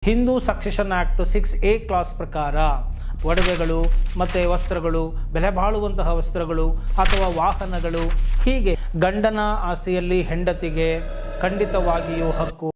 Hindu succession act 6A class ಪ್ರಕಾರ ಒಡವೆಗಳು ಮತ್ತು ವಸ್ತ್ರಗಳು, ಬೆಲೆ ಬಾಳುವಂತಹ ವಸ್ತ್ರಗಳು ಅಥವಾ ವಾಹನಗಳು, ಹೀಗೆ ಗಂಡನ ಆಸ್ತಿಯಲ್ಲಿ ಹೆಂಡತಿಗೆ ಖಂಡಿತವಾಗಿಯೂ ಹಕ್ಕು.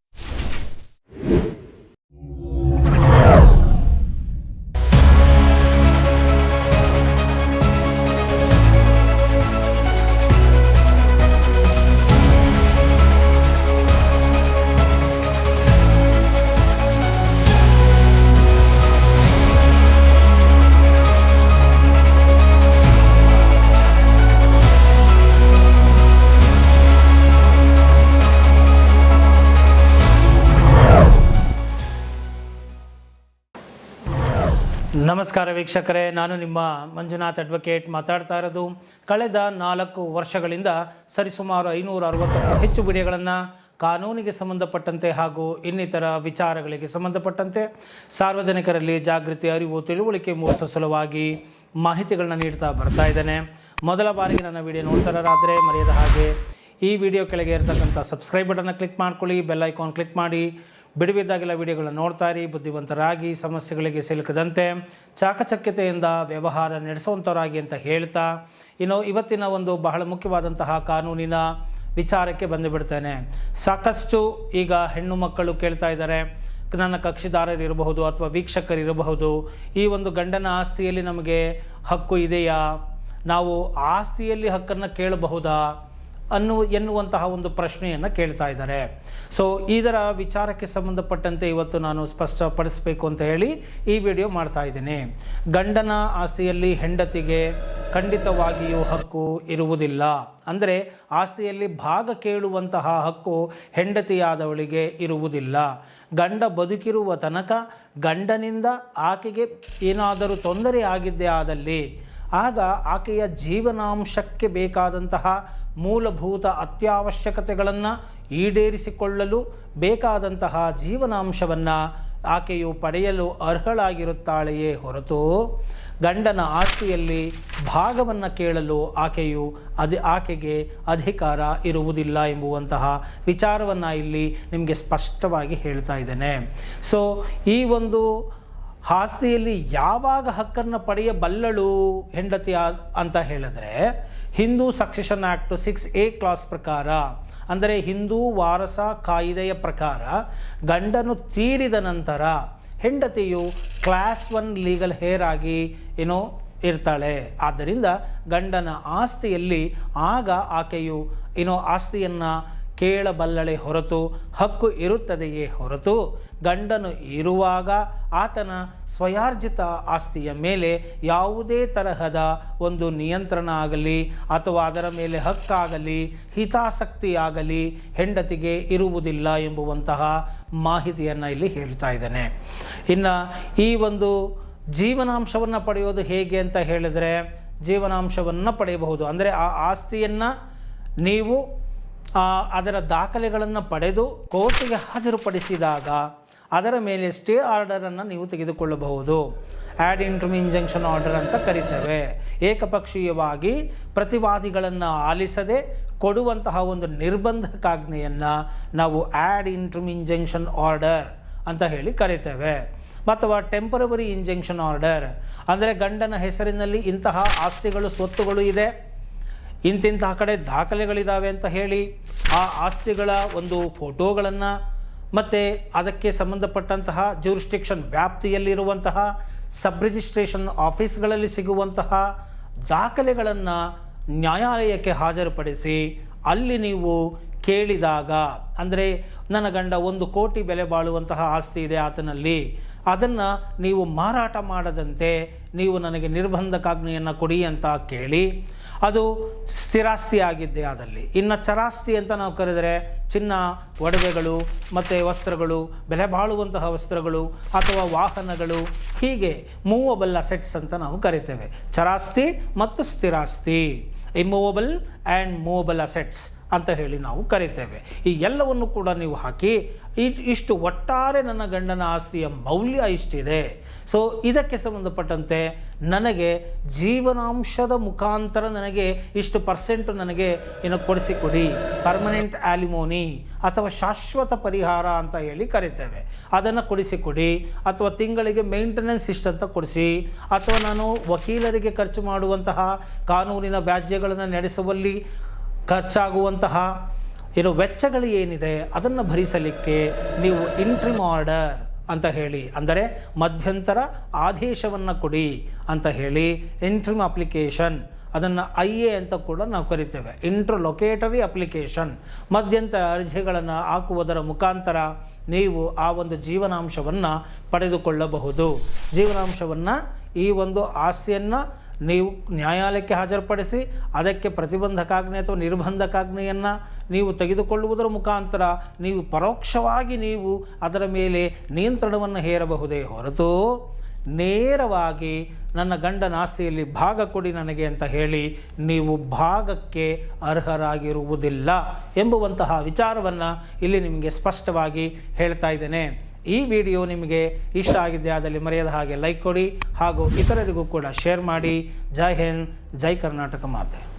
ನಮಸ್ಕಾರ ವೀಕ್ಷಕರೇ, ನಾನು ನಿಮ್ಮ ಮಂಜುನಾಥ್ ಅಡ್ವೊಕೇಟ್ ಮಾತಾಡ್ತಾ ಇರೋದು. ಕಳೆದ 4 ವರ್ಷಗಳಿಂದ ಸರಿಸುಮಾರು 560ಕ್ಕೂ ಹೆಚ್ಚು ವಿಡಿಯೋಗಳನ್ನು ಕಾನೂನಿಗೆ ಸಂಬಂಧಪಟ್ಟಂತೆ ಹಾಗೂ ಇನ್ನಿತರ ವಿಚಾರಗಳಿಗೆ ಸಂಬಂಧಪಟ್ಟಂತೆ ಸಾರ್ವಜನಿಕರಲ್ಲಿ ಜಾಗೃತಿ, ಅರಿವು, ತಿಳುವಳಿಕೆ ಮೂಡಿಸುವ ಸಲುವಾಗಿ ಮಾಹಿತಿಗಳನ್ನ ನೀಡ್ತಾ ಬರ್ತಾ ಇದ್ದೇನೆ. ಮೊದಲ ಬಾರಿಗೆ ನನ್ನ ವಿಡಿಯೋ ನೋಡ್ತಾರಾದರೆ ಮರೆಯದ ಹಾಗೆ ಈ ವಿಡಿಯೋ ಕೆಳಗೆ ಇರತಕ್ಕಂಥ ಸಬ್ಸ್ಕ್ರೈಬ್ ಬಟನ್ನ ಕ್ಲಿಕ್ ಮಾಡ್ಕೊಳ್ಳಿ, ಬೆಲ್ ಐಕಾನ್ ಕ್ಲಿಕ್ ಮಾಡಿ. ಬಿಡುವಿದ್ದಾಗೆಲ್ಲ ವಿಡಿಯೋಗಳನ್ನ ನೋಡ್ತಾ ಇರಿ. ಬುದ್ಧಿವಂತರಾಗಿ, ಸಮಸ್ಯೆಗಳಿಗೆ ಸಿಲುಕದಂತೆ ಚಾಕಚಕ್ಯತೆಯಿಂದ ವ್ಯವಹಾರ ನಡೆಸುವಂಥವರಾಗಿ ಅಂತ ಹೇಳ್ತಾ, ಇನ್ನು ಇವತ್ತಿನ ಒಂದು ಬಹಳ ಮುಖ್ಯವಾದಂತಹ ಕಾನೂನಿನ ವಿಚಾರಕ್ಕೆ ಬಂದುಬಿಡ್ತೇನೆ. ಸಾಕಷ್ಟು ಈಗ ಹೆಣ್ಣು ಮಕ್ಕಳು ಕೇಳ್ತಾ ಇದ್ದಾರೆ, ನನ್ನ ಕಕ್ಷಿದಾರರಿರಬಹುದು ಅಥವಾ ವೀಕ್ಷಕರಿರಬಹುದು, ಈ ಒಂದು ಗಂಡನ ಆಸ್ತಿಯಲ್ಲಿ ನಮಗೆ ಹಕ್ಕು ಇದೆಯಾ, ನಾವು ಆಸ್ತಿಯಲ್ಲಿ ಹಕ್ಕನ್ನು ಕೇಳಬಹುದಾ ಎನ್ನುವಂತಹ ಒಂದು ಪ್ರಶ್ನೆಯನ್ನು ಕೇಳ್ತಾ ಇದ್ದಾರೆ. ಸೊ ಇದರ ವಿಚಾರಕ್ಕೆ ಸಂಬಂಧಪಟ್ಟಂತೆ ಇವತ್ತು ನಾನು ಸ್ಪಷ್ಟಪಡಿಸಬೇಕು ಅಂತ ಹೇಳಿ ಈ ವಿಡಿಯೋ ಮಾಡ್ತಾ ಇದ್ದೀನಿ. ಗಂಡನ ಆಸ್ತಿಯಲ್ಲಿ ಹೆಂಡತಿಗೆ ಖಂಡಿತವಾಗಿಯೂ ಹಕ್ಕು ಇರುವುದಿಲ್ಲ. ಅಂದರೆ ಆಸ್ತಿಯಲ್ಲಿ ಭಾಗ ಕೇಳುವಂತಹ ಹಕ್ಕು ಹೆಂಡತಿಯಾದವಳಿಗೆ ಇರುವುದಿಲ್ಲ. ಗಂಡ ಬದುಕಿರುವ ತನಕ ಗಂಡನಿಂದ ಆಕೆಗೆ ಏನಾದರೂ ತೊಂದರೆ ಆಗಿದ್ದೇ ಆದಲ್ಲಿ ಆಗ ಆಕೆಯ ಜೀವನಾಂಶಕ್ಕೆ ಬೇಕಾದಂತಹ ಮೂಲಭೂತ ಅತ್ಯವಶ್ಯಕತೆಗಳನ್ನು ಈಡೇರಿಸಿಕೊಳ್ಳಲು ಬೇಕಾದಂತಹ ಜೀವನಾಂಶವನ್ನು ಆಕೆಯು ಪಡೆಯಲು ಅರ್ಹಳಾಗಿರುತ್ತಾಳೆಯೇ ಹೊರತು ಗಂಡನ ಆಸ್ತಿಯಲ್ಲಿ ಭಾಗವನ್ನು ಕೇಳಲು ಆಕೆಗೆ ಅಧಿಕಾರ ಇರುವುದಿಲ್ಲ ಎಂಬುವಂತಹ ವಿಚಾರವನ್ನು ಇಲ್ಲಿ ನಿಮಗೆ ಸ್ಪಷ್ಟವಾಗಿ ಹೇಳ್ತಾ ಇದ್ದೇನೆ. ಸೊ ಈ ಒಂದು ಆಸ್ತಿಯಲ್ಲಿ ಯಾವಾಗ ಹಕ್ಕನ್ನು ಪಡೆಯಬಲ್ಲಳು ಹೆಂಡತಿ ಅಂತ ಹೇಳಿದ್ರೆ, Hindu succession act 6A class ಪ್ರಕಾರ, ಅಂದರೆ ಹಿಂದೂ ವಾರಸ ಕಾಯಿದೆಯ ಪ್ರಕಾರ ಗಂಡನು ತೀರಿದ ನಂತರ ಹೆಂಡತಿಯು ಕ್ಲಾಸ್ 1 ಲೀಗಲ್ ಹೇರ್ ಆಗಿ ಇರ್ತಾಳೆ. ಆದ್ದರಿಂದ ಗಂಡನ ಆಸ್ತಿಯಲ್ಲಿ ಆಗ ಆಕೆಯು ಆಸ್ತಿಯನ್ನು ಕೇಳಬಲ್ಲಳೆ ಹೊರತು, ಹಕ್ಕು ಇರುತ್ತದೆಯೇ ಹೊರತು ಗಂಡನು ಇರುವಾಗ ಆತನ ಸ್ವಯಾರ್ಜಿತ ಆಸ್ತಿಯ ಮೇಲೆ ಯಾವುದೇ ತರಹದ ಒಂದು ನಿಯಂತ್ರಣ ಆಗಲಿ ಅಥವಾ ಅದರ ಮೇಲೆ ಹಕ್ಕಾಗಲಿ ಹಿತಾಸಕ್ತಿಯಾಗಲಿ ಹೆಂಡತಿಗೆ ಇರುವುದಿಲ್ಲ ಎಂಬುವಂತಹ ಮಾಹಿತಿಯನ್ನು ಇಲ್ಲಿ ಹೇಳ್ತಾ ಇದ್ದೇನೆ. ಇನ್ನು ಈ ಒಂದು ಜೀವನಾಂಶವನ್ನು ಪಡೆಯೋದು ಹೇಗೆ ಅಂತ ಹೇಳಿದರೆ, ಜೀವನಾಂಶವನ್ನು ಪಡೆಯಬಹುದು. ಅಂದರೆ ಆ ಆಸ್ತಿಯನ್ನು ನೀವು ಅದರ ದಾಖಲೆಗಳನ್ನು ಪಡೆದು ಕೋರ್ಟಿಗೆ ಹಾಜರುಪಡಿಸಿದಾಗ ಅದರ ಮೇಲೆ ಸ್ಟೇ ಆರ್ಡರನ್ನು ನೀವು ತೆಗೆದುಕೊಳ್ಳಬಹುದು. ಆ್ಯಡ್ ಇಂಟ್ರಮ್ ಇಂಜಂಕ್ಷನ್ ಆರ್ಡರ್ ಅಂತ ಕರಿತೇವೆ. ಏಕಪಕ್ಷೀಯವಾಗಿ ಪ್ರತಿವಾದಿಗಳನ್ನು ಆಲಿಸದೆ ಕೊಡುವಂತಹ ಒಂದು ನಿರ್ಬಂಧಕಾಜ್ಞೆಯನ್ನು ನಾವು ಆ್ಯಡ್ ಇಂಟ್ರಮ್ ಇಂಜಂಕ್ಷನ್ ಆರ್ಡರ್ ಅಂತ ಹೇಳಿ ಕರಿತೇವೆ. ಅಥವಾ ಟೆಂಪರವರಿ ಇಂಜಂಕ್ಷನ್ ಆರ್ಡರ್ ಅಂದರೆ ಗಂಡನ ಹೆಸರಿನಲ್ಲಿ ಇಂತಹ ಆಸ್ತಿಗಳು, ಸ್ವತ್ತುಗಳು ಇದೆ, ಇಂತಿಂತಹ ಕಡೆ ದಾಖಲೆಗಳಿದ್ದಾವೆ ಅಂತ ಹೇಳಿ ಆ ಆಸ್ತಿಗಳ ಒಂದು ಫೋಟೋಗಳನ್ನು ಮತ್ತು ಅದಕ್ಕೆ ಸಂಬಂಧಪಟ್ಟಂತಹ ಜ್ಯೂರಿಸ್ಡಿಕ್ಷನ್ ವ್ಯಾಪ್ತಿಯಲ್ಲಿರುವಂತಹ ಸಬ್ ರಿಜಿಸ್ಟ್ರೇಷನ್ ಆಫೀಸ್ಗಳಲ್ಲಿ ಸಿಗುವಂತಹ ದಾಖಲೆಗಳನ್ನು ನ್ಯಾಯಾಲಯಕ್ಕೆ ಹಾಜರುಪಡಿಸಿ ಅಲ್ಲಿ ನೀವು ಕೇಳಿದಾಗ, ಅಂದರೆ ನನ್ನ ಗಂಡ 1 ಕೋಟಿ ಬೆಲೆ ಬಾಳುವಂತಹ ಆಸ್ತಿ ಇದೆ ಆತನಲ್ಲಿ, ಅದನ್ನು ನೀವು ಮಾರಾಟ ಮಾಡದಂತೆ ನೀವು ನನಗೆ ನಿರ್ಬಂಧಕಾಜ್ಞೆಯನ್ನು ಕೊಡಿ ಅಂತ ಕೇಳಿ, ಅದು ಸ್ಥಿರಾಸ್ತಿ ಆಗಿದ್ದೇ ಆದಲ್ಲಿ. ಇನ್ನು ಚರಾಸ್ತಿ ಅಂತ ನಾವು ಕರೆದರೆ ಚಿನ್ನ, ಒಡವೆಗಳು ಮತ್ತು ವಸ್ತ್ರಗಳು, ಬೆಲೆ ಬಾಳುವಂತಹ ವಸ್ತ್ರಗಳು ಅಥವಾ ವಾಹನಗಳು, ಹೀಗೆ ಮೂವಬಲ್ ಅಸೆಟ್ಸ್ ಅಂತ ನಾವು ಕರಿತೇವೆ. ಚರಾಸ್ತಿ ಮತ್ತು ಸ್ಥಿರಾಸ್ತಿ, ಇಮ್ಮೂವಬಲ್ ಆ್ಯಂಡ್ ಮೂವಬಲ್ ಅಸೆಟ್ಸ್ ಅಂತ ಹೇಳಿ ನಾವು ಕರಿತೇವೆ. ಈ ಎಲ್ಲವನ್ನು ಕೂಡ ನೀವು ಹಾಕಿ ಇಷ್ಟು ಒಟ್ಟಾರೆ ನನ್ನ ಗಂಡನ ಆಸ್ತಿಯ ಮೌಲ್ಯ ಇಷ್ಟಿದೆ. ಸೊ ಇದಕ್ಕೆ ಸಂಬಂಧಪಟ್ಟಂತೆ ನನಗೆ ಜೀವನಾಂಶದ ಮುಖಾಂತರ ನನಗೆ ಇಷ್ಟು ಪರ್ಸೆಂಟ್ ನನಗೆ ಕೊಡಿಸಿಕೊಡಿ, ಪರ್ಮನೆಂಟ್ ಆಲಿಮೋನಿ ಅಥವಾ ಶಾಶ್ವತ ಪರಿಹಾರ ಅಂತ ಹೇಳಿ ಕರಿತೇವೆ. ಅದನ್ನು ಕೊಡಿಸಿಕೊಡಿ, ಅಥವಾ ತಿಂಗಳಿಗೆ ಮೇಂಟೆನೆನ್ಸ್ ಇಷ್ಟಂತ ಕೊಡಿಸಿ, ಅಥವಾ ನಾನು ವಕೀಲರಿಗೆ ಖರ್ಚು ಮಾಡುವಂತಹ ಕಾನೂನಿನ ವ್ಯಾಜ್ಯಗಳನ್ನು ನಡೆಸುವಲ್ಲಿ ಖರ್ಚಾಗುವಂತಹ ವೆಚ್ಚಗಳು ಏನಿದೆ ಅದನ್ನು ಭರಿಸಲಿಕ್ಕೆ ನೀವು ಇಂಟ್ರಿಮ್ ಆರ್ಡರ್ ಅಂತ ಹೇಳಿ, ಅಂದರೆ ಮಧ್ಯಂತರ ಆದೇಶವನ್ನು ಕೊಡಿ ಅಂತ ಹೇಳಿ ಇಂಟ್ರಿಮ್ ಅಪ್ಲಿಕೇಶನ್, ಅದನ್ನು IA ಅಂತ ಕೂಡ ನಾವು ಕರಿತೇವೆ, ಇಂಟ್ರಲೊಕೇಟರಿ ಅಪ್ಲಿಕೇಶನ್. ಮಧ್ಯಂತರ ಅರ್ಜಿಗಳನ್ನು ಹಾಕುವುದರ ಮುಖಾಂತರ ನೀವು ಆ ಒಂದು ಜೀವನಾಂಶವನ್ನು ಪಡೆದುಕೊಳ್ಳಬಹುದು. ಜೀವನಾಂಶವನ್ನು, ಈ ಒಂದು ಆಸ್ತಿಯನ್ನು ನೀವು ನ್ಯಾಯಾಲಯಕ್ಕೆ ಹಾಜರುಪಡಿಸಿ ಅದಕ್ಕೆ ಪ್ರತಿಬಂಧಕಾಜ್ಞೆ ಅಥವಾ ನಿರ್ಬಂಧಕಾಜ್ಞೆಯನ್ನು ನೀವು ತೆಗೆದುಕೊಳ್ಳುವುದರ ಮುಖಾಂತರ ನೀವು ಪರೋಕ್ಷವಾಗಿ ನೀವು ಅದರ ಮೇಲೆ ನಿಯಂತ್ರಣವನ್ನು ಹೇರಬಹುದೇ ಹೊರತು ನೇರವಾಗಿ ನನ್ನ ಗಂಡನ ಆಸ್ತಿಯಲ್ಲಿ ಭಾಗ ಕೊಡಿ ನನಗೆ ಅಂತ ಹೇಳಿ ನೀವು ಭಾಗಕ್ಕೆ ಅರ್ಹರಾಗಿರುವುದಿಲ್ಲ ಎಂಬುವಂತಹ ವಿಚಾರವನ್ನು ಇಲ್ಲಿ ನಿಮಗೆ ಸ್ಪಷ್ಟವಾಗಿ ಹೇಳ್ತಾ ಇದ್ದೇನೆ. ಈ ವಿಡಿಯೋ ನಿಮಗೆ ಇಷ್ಟ ಆಗಿದ್ದೆ ಆದಲ್ಲಿ ಮರೆಯದ ಹಾಗೆ ಲೈಕ್ ಕೊಡಿ ಹಾಗೂ ಇತರರಿಗೂ ಕೂಡ ಶೇರ್ ಮಾಡಿ. ಜೈ ಹಿಂದ್, ಜೈ ಕರ್ನಾಟಕ ಮಾತೆ.